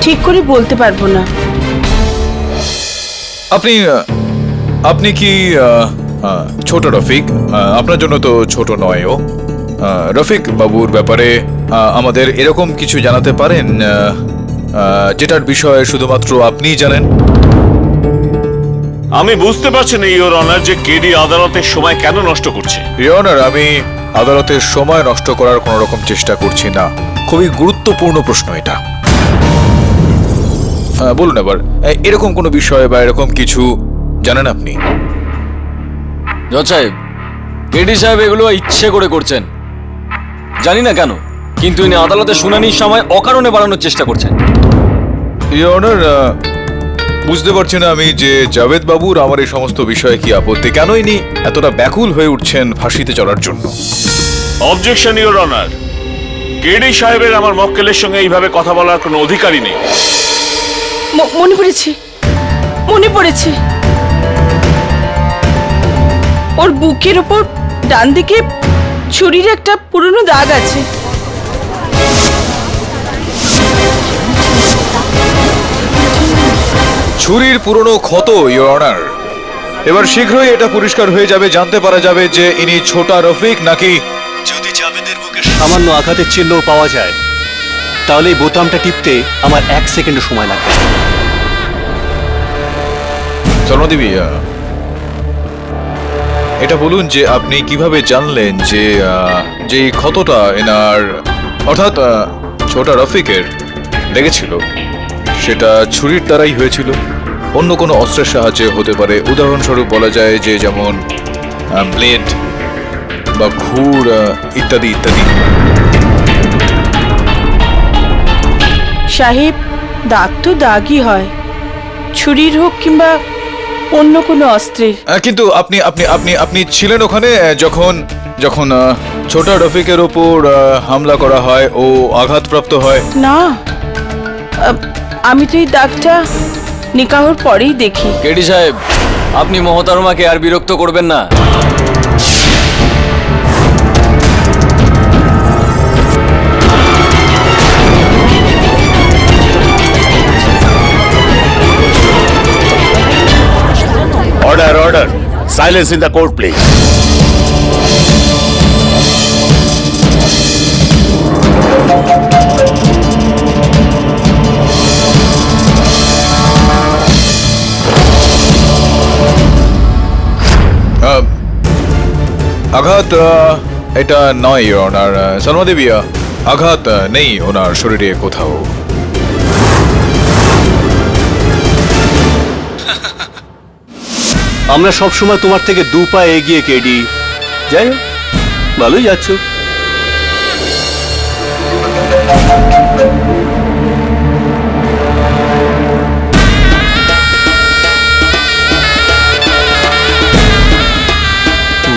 ঠিক করে বলতে পারবো না। আপনি কি ছোট রফিক? আপনার জন্য তো ছোট নয় ও। রফিক বাবুর ব্যাপারে আমাদের এরকম কিছু জানাতে পারেন যেটার বিষয়ে শুধুমাত্র আপনিই জানেন? আমি বুঝতে পারছি না ইওর অনার যে কেডি আদালতের সময় কেন নষ্ট করছে। ইওর অনার, আমি আদালতের সময় নষ্ট করার কোনো রকম চেষ্টা করছি না। খুবই গুরুত্বপূর্ণ প্রশ্ন এটা। বলুন এবার, এরকম কোনো বিষয় বা এরকম কিছু জানেন আপনি? জজ সাহেব, কেডি সাহেব এগুলো ইচ্ছে করে করছেন, জানি না কেন, কিন্তু ইনি আদালতে শুনানির সময় অকারণে বাড়ানোর চেষ্টা করছেন। ইওর অনার, বুঝতে পারছি না আমি যে জাভেদ বাবুর আমার এই সমস্ত বিষয়ে কি আপত্তি, কেন ইনি এতটা ব্যাকুল হয়ে উঠছেন ফাঁসিতে চড়ার জন্য। অবজেকশন ইওর অনার, কেডি সাহেবের আমার মক্কেলের সঙ্গে এইভাবে কথা বলার কোনো অধিকারই নেই। মনে পড়েছে, মনে পড়েছে। ওর বুকের ওপর ডান দিকে ছুরির একটা পুরনো দাগ আছে। ছুরির পুরনো ক্ষত, ইওর অনার। এবার শীঘ্রই এটা পরিষ্কার হয়ে যাবে, জানতে পারা যাবে যে ইনি ছোটা রফিক নাকি। যদি জাভেদের বুকে সামান্য আঘাতের চিহ্ন পাওয়া যায়, তাহলে এই বোতামটা টিপতে আমার 1 সেকেন্ডও সময় লাগবে। সলমা দেবী, এটা বলুন যে আপনি কিভাবে জানলেন যে যে ক্ষতটা এনার অর্থাৎ ছোটা রফিকের লেগেছিল সেটা ছুরির দ্বারাই হয়েছিল, অন্য কোনো অস্ত্রের সাহায্যে হতে পারে? উদাহরণস্বরূপ বলা যায় যে যেমন ব্লেড বা ঘুর ইত্যাদি ইত্যাদি। সাহেব, দাগ তো দাগই হয়, ছুরির হোক কিংবা অন্য কোনো অস্ত্রের। কিন্তু আপনি আপনি আপনি আপনি ছিলেন ওখানে যখন যখন ছোটা রফিকের ওপর হামলা করা হয়, ও আঘাতপ্রাপ্ত হয়? না, আমি তো এই দাগটা নিকাহর পরেই দেখি। কেডি সাহেব, আপনি মহতারমাকে আর বিরক্ত করবেন না। Order, order. Silence in the court, please. আঘাত এটা নয় ওনার। সলমা দেবী, আঘাত নেই ওনার শরীরে কোথাও। আমরা সবসময় তোমার থেকে 2 পা এগিয়ে কেডি। যাই হোক, ভালোই যাচ্ছ।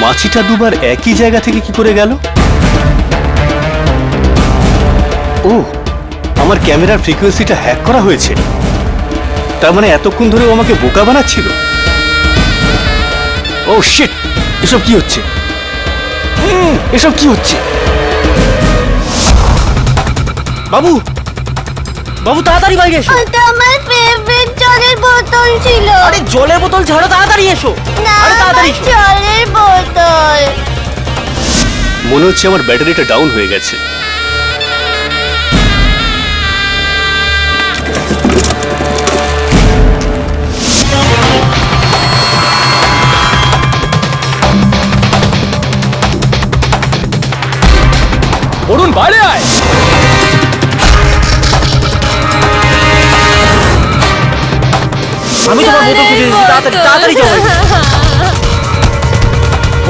মাছিটা দুবার একই জায়গা থেকে কি করে গেল? ও, আমার ক্যামেরার ফ্রিকোয়েন্সিটা হ্যাক করা হয়েছে। তার মানে এতক্ষণ ধরে ও আমাকে বোকা বানাচ্ছিল। ও শিট, এসব কি হচ্ছে? এসব কি হচ্ছে? বাবু, বাবু তাড়াতাড়ি বাইরে এসো। ওটা আমার ফেভারিট জলের বোতল ছিল। আরে জলের বোতল ছাড়ো, তাড়াতাড়ি এসো। না, আরে তাড়াতাড়ি আমার এসো। জলের বোতল। মনে হচ্ছে আমার ব্যাটারিটা ডাউন হয়ে গেছে। অরুণ বাইরে আয়। আমি তোমার বোতল খুঁজে দিচ্ছি, তাড়াতাড়ি তাড়াতাড়ি যাও।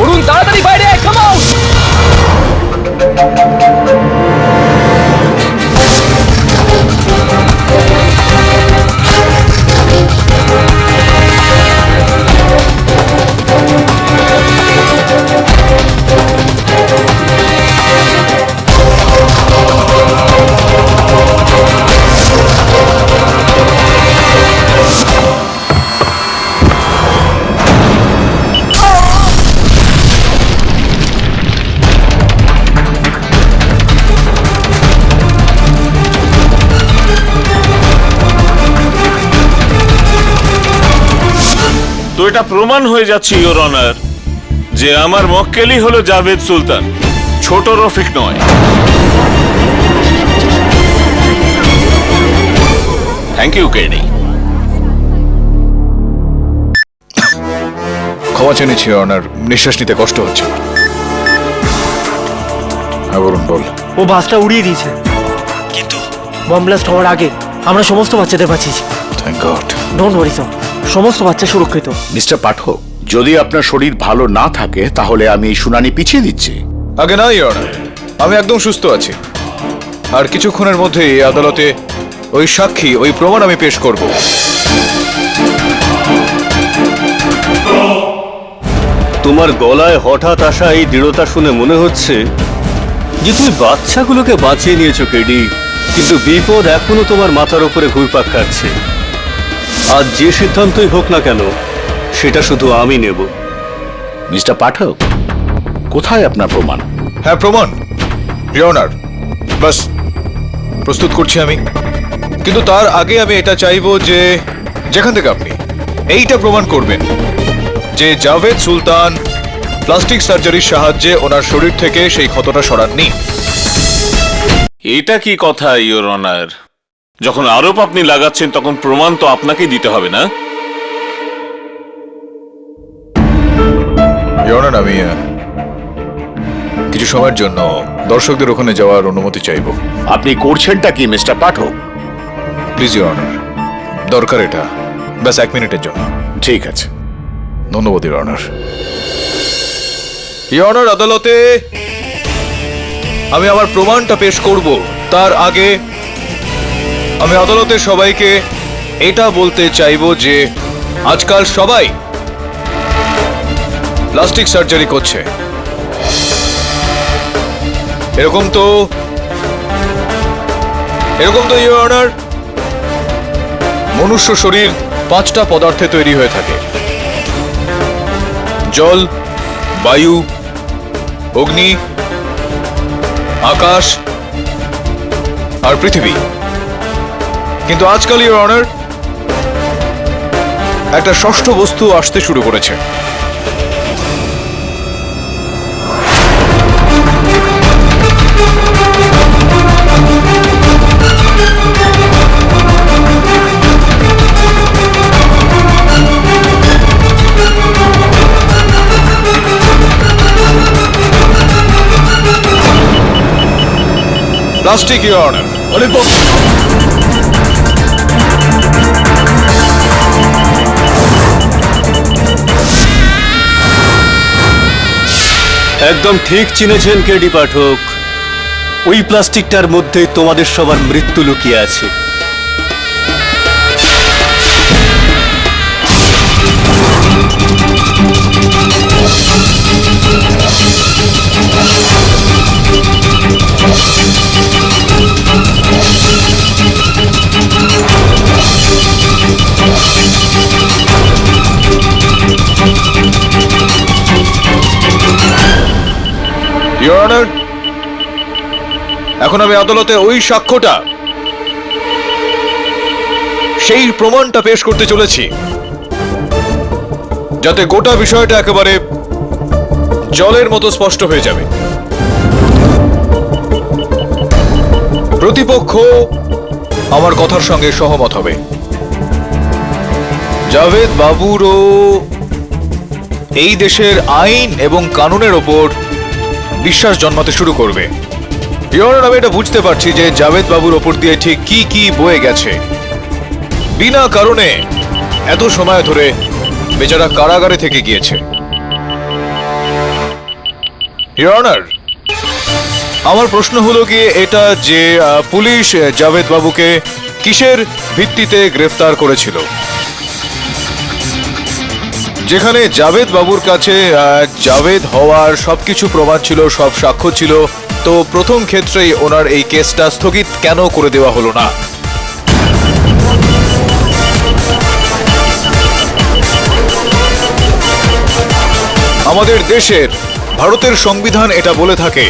অরুণ তাড়াতাড়ি বাইরে আয়, কাম আউট। তো এটা প্রমাণ হয়ে যাচ্ছে ইওর অনার যে আমার মক্কেলই হলো জাভেদ সুলতান, ছোট রফিক নয়। Thank you KD. ক্ষমা চেয়ে নিচ্ছি অনার, নিঃশ্বাস নিতে কষ্ট হচ্ছে। হ্যাঁ বলুন, বল। ও বাসটা উড়িয়ে দিয়েছে, কিন্তু বম ব্লাস্ট হওয়ার আগে আমরা সমস্ত বাচ্চাদের বাঁচিয়েছি। Thank God. Don't worry sir, সমস্ত বাচ্চা সুরক্ষিত। মিস্টার পাঠক, যদি আপনার শরীর ভালো না থাকে তাহলে আমি এই শুনানি পিছিয়ে দিচ্ছি। আগে না অনার, আমি একদম সুস্থ আছি। আর কিছুক্ষণের মধ্যেই আদালতে ওই সাক্ষী, ওই প্রমাণ আমি পেশ করব। তোমার গলায় হঠাৎ আসা এই দৃঢ়তা শুনে মনে হচ্ছে যে তুমি বাচ্চাগুলোকে বাঁচিয়ে নিয়েছো কেডি, কিন্তু বিপদ এখনো তোমার মাথার উপরে ঘুরপাক খাচ্ছে। আজ যে সিদ্ধান্তই হোক না কেন, সেটা শুধু আমি নেব। মিস্টার পাঠক, কোথায় আপনার প্রমাণ? হ্যাঁ, প্রমাণ অনার, বাস প্রস্তুত করছি আমি। কিন্তু তার আগে আমি এটা চাইবো যে যেখান থেকে আপনি এইটা প্রমাণ করবেন যে জাভেদ সুলতান প্লাস্টিক সার্জারির সাহায্যে ওনার শরীর থেকে সেই ক্ষতটা সরাননি। এটা কি কথা ইওর অনার? যখন আরোপ আপনি লাগাচ্ছেন তখন প্রমাণ তো আপনাকেই দিতে হবে না? অনার, আমি কিছু সময়ের জন্য দর্শকদের ওখানে যাওয়ার অনুমতি চাইবো। আপনি করছেনটা কি মিস্টার পাঠক? প্লিজ অনার, দরকার এটা, ব্যাস 1 মিনিটের জন্য। ঠিক আছে। ধন্যবাদ অনার। অনার, আদালতে আমি আমার প্রমাণটা পেশ করব তার আগে আমি আদালতে সবাইকে এটা বলতে চাইবো যে আজকাল সবাই প্লাস্টিক সার্জারি করছে। এরকম তো ইওর অনার, মনুষ্য শরীর 5টা পদার্থে তৈরি হয়ে থাকে: জল, বায়ু, অগ্নি, আকাশ আর পৃথিবী। কিন্তু আজকাল ইওর অনার একটা ষষ্ঠ বস্তু আসতে শুরু করেছে। Plastic your honour. অনেক একদম ঠিক চিনেছেন কেডি পাঠক। ওই প্লাস্টিকটার মধ্যে তোমাদের সবার মৃত্যু লুকিয়ে আছে। ইওর অনার, এখন আমি আদালতে ওই সাক্ষ্যটা, সেই প্রমাণটা পেশ করতে চলেছি, যাতে গোটা বিষয়টা একেবারে জলের মতো স্পষ্ট হয়ে যাবে। প্রতিপক্ষ আমার কথার সঙ্গে সহমত হবে। জাভেদ বাবুরও এই দেশের আইন এবং কানুনের ওপর বিশ্বাস জন্মাতে শুরু করবে। ইওর অনার, আমি এটা বুঝতে পারছি যে জাভেদ বাবুর ওপর দিয়ে ঠিক কি কি বয়ে গেছে। বিনা কারণে এত সময় ধরে বেচারা কারাগারে থেকে গিয়েছে। ইওর অনার, আমার প্রশ্ন হলো গিয়ে এটা যে পুলিশ জাভেদ বাবুকে কিসের ভিত্তিতে গ্রেফতার করেছিল, যেখানে জাভেদ বাবুর কাছে জাভেদ হওয়ার সবকিছু প্রমাণ ছিল, সব সাক্ষ্য ছিল। তো প্রথম ক্ষেত্রেই ওনার এই কেসটা স্থগিত কেন করে দেওয়া হলো না? আমাদের দেশের ভারতের সংবিধান এটা বলে থাকে,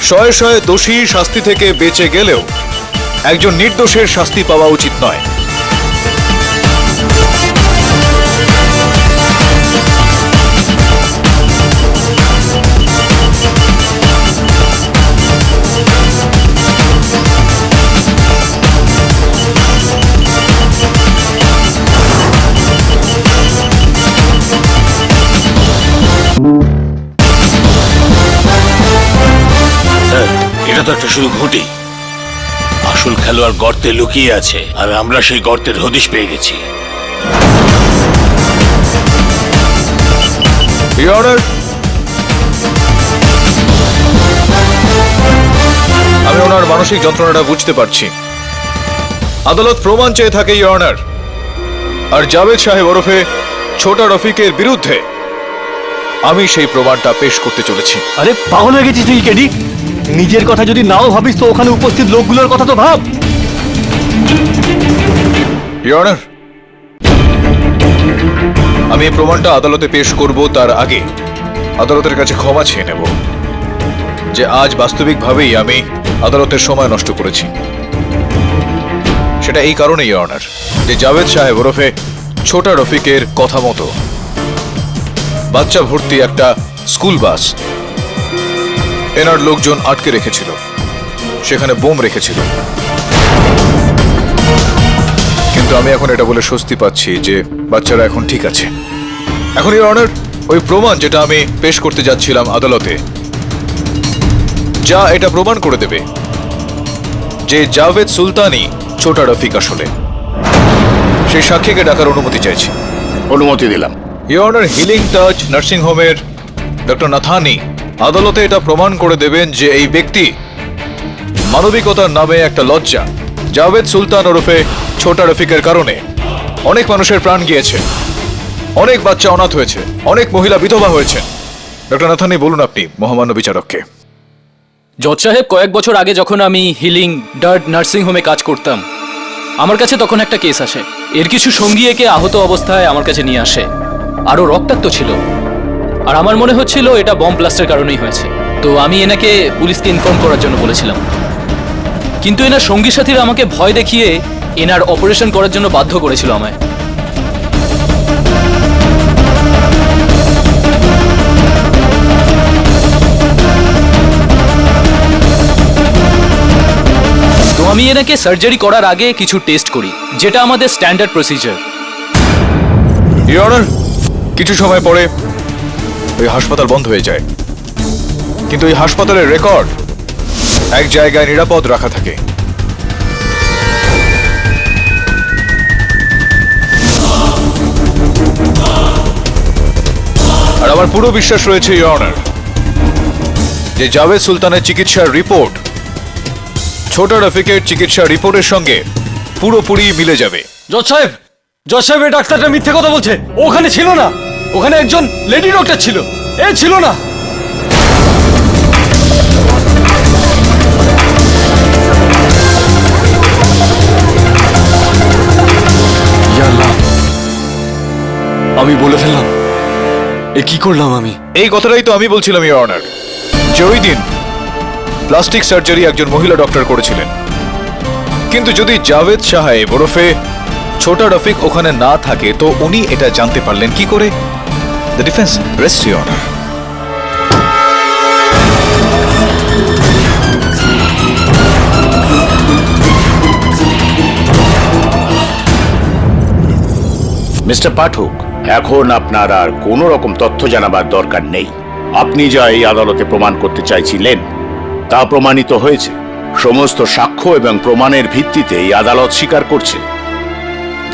শয়ে শয়ে দোষী শাস্তি থেকে বেঁচে গেলেও একজন নির্দোষের শাস্তি পাওয়া উচিত নয়। স্যার, এটা তো একটা শুধু ঘুঁটি। আসল খেলোয়াড় গর্তে লুকিয়ে আছে, আর আমরা সেই গর্তের হদিশ পেয়ে গেছি। ইওর অনার, আমি ওনার মানসিক যন্ত্রণাটা বুঝতে পারছি। আদালত প্রমাণ চেয়ে থাকে ইওর অনার, আর জাভেদ সাহেব ওরফে ছোটা রফিকের বিরুদ্ধে আমি সেই প্রমাণটা পেশ করতে চলেছি। আরে পাগল হয়ে গেছিস তুই কেডি? নিজের কথা যদি নাও ভাবিস তো ওখানে উপস্থিত লোকগুলোর কথা তো ভাব। ইওর অনার, আমি এই প্রমাণটা আদালতে পেশ করব তার আগে আদালতের কাছে ক্ষমা চেয়ে নেব যে আজ বাস্তবিকভাবেই আমি আদালতের সময় নষ্ট করেছি। সেটা এই কারণে ইওর অনার যে জাভেদ সাহেব ওরফে ছোটা রফিকের কথা মতো বাচ্চা ভর্তি একটা স্কুল বাস এনার লোকজন আটকে রেখেছিল, সেখানে বোম রেখেছিল। কিন্তু আমি এখন এটা বলে স্বস্তি পাচ্ছি যে বাচ্চারা এখন ঠিক আছে। এখন ইওর অনার, ওই প্রমাণ যেটা আমি পেশ করতে যাচ্ছিলাম আদালতে, যা এটা প্রমাণ করে দেবে যে জাভেদ সুলতানই ছোটা রফিক আসলে, সেই সাক্ষীকে ডাকার অনুমতি চাইছি। অনুমতি দিলাম। Your honour, healing touch nursing হোমের ডক্টর নাথানি আদালতে এটা প্রমাণ করে দেবেন যে এই ব্যক্তি মানবিকতার নামে একটা লজ্জা। জাভেদ সুলতান ওরফে ছোটা রফিকের কারণে অনেক মানুষের প্রাণ গিয়েছে, অনেক বাচ্চা অনাথ হয়েছে, অনেক মহিলা বিধবা হয়েছে। ডক্টর নাথানি, বলুন আপনি মহামান্য বিচারককে। জজ সাহেব, কয়েক বছর আগে যখন আমি হিলিং ডার্ট নার্সিং হোমে কাজ করতাম, আমার কাছে তখন একটা কেস আসে। এর কিছু সঙ্গী একে আহত অবস্থায় আমার কাছে নিয়ে আসে, আরও রক্তাক্ত ছিল, আর আমার মনে হচ্ছিল এটা বম ব্লাস্টের কারণেই হয়েছে। তো আমি এনাকে পুলিশকে ইনফর্ম করার জন্য বলেছিলাম, কিন্তু এনার সঙ্গী সাথীরা আমাকে ভয় দেখিয়ে এনার অপারেশন করার জন্য বাধ্য করেছিল আমায়। তো আমি এনাকে সার্জারি করার আগে কিছু টেস্ট করি, যেটা আমাদের স্ট্যান্ডার্ড প্রসিজার। ইওর অনার, কিছু সময় পরে ওই হাসপাতাল বন্ধ হয়ে যায়, কিন্তু ওই হাসপাতালের রেকর্ড এক জায়গায় নিরাপদ রাখা থাকে। আর আমার পুরো বিশ্বাস রয়েছে ইওর অনার যে জাভেদ সুলতানের চিকিৎসার রিপোর্ট ছোট রফিকের চিকিৎসা রিপোর্টের সঙ্গে পুরোপুরি মিলে যাবে। জজ সাহেব এই ডাক্তারটা মিথ্যে কথা বলছে। ও ওখানে ছিল না, ওখানে একজন লেডি ডক্টর ছিল, এ ছিল না। ইয়া আল্লাহ, আমি বলে ফেললাম, এ কি করলাম আমি? এই কথাটাই তো আমি বলছিলাম ইওর অনার, যে ওই দিন প্লাস্টিক সার্জারি একজন মহিলা ডক্টর করেছিলেন, কিন্তু যদি জাভেদ সাহেব ওরফে ছোটা রফিক ওখানে না থাকে তো উনি এটা জানতে পারলেন কি করে? The defence rest your honour. Mister Pathak, এখন আপনার আর কোনো রকম তথ্য জানাবার দরকার নেই। আপনি যা এই আদালতে প্রমাণ করতে চাইছিলেন তা প্রমাণিত হয়েছে। সমস্ত সাক্ষ্য এবং প্রমাণের ভিত্তিতে এই আদালত স্বীকার করছে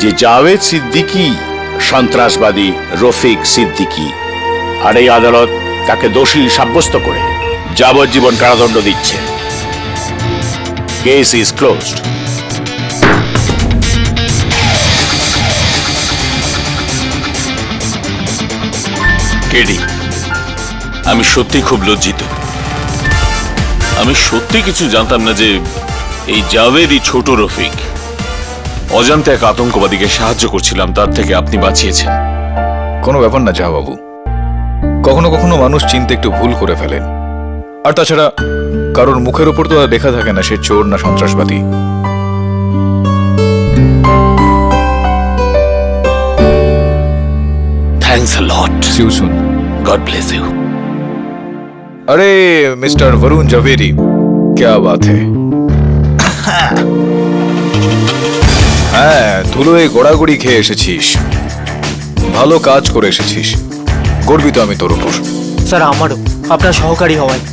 যে জাভেদ সিদ্দিকী সন্ত্রাসবাদী রফিক সিদ্দিকী, আর এই আদালত তাকে দোষী সাব্যস্ত করে যাবজ্জীবন কারাদণ্ড দিচ্ছে। Case is closed. কেডি, আমি সত্যি খুব লজ্জিত। আমি সত্যি কিছু জানতাম না যে এই জাভেদই ছোট রফিক। অজান্তে এক আতঙ্কবাদীকে সাহায্য করছিলাম, তার থেকে আপনি বাঁচিয়েছেন। কোনো ব্যাপার না যা বাবু, কখনো কখনো মানুষ চিনতে একটু ভুল করে ফেলেন। আর তাছাড়া কারোর মুখের উপর তো আর লেখা থাকে না সে চোর না সন্ত্রাসবাদী। Thanks a lot. See you soon. God bless you. अरे मिस्टर वरुण जवेरी, क्या बात है। হ্যাঁ, ধুলোয় গোড়াগড়ি খেয়ে এসেছিস, ভালো কাজ করে এসেছিস, গর্বিত আমি তোর উপর। স্যার আমারও আপনার সহকারী হওয়ায়।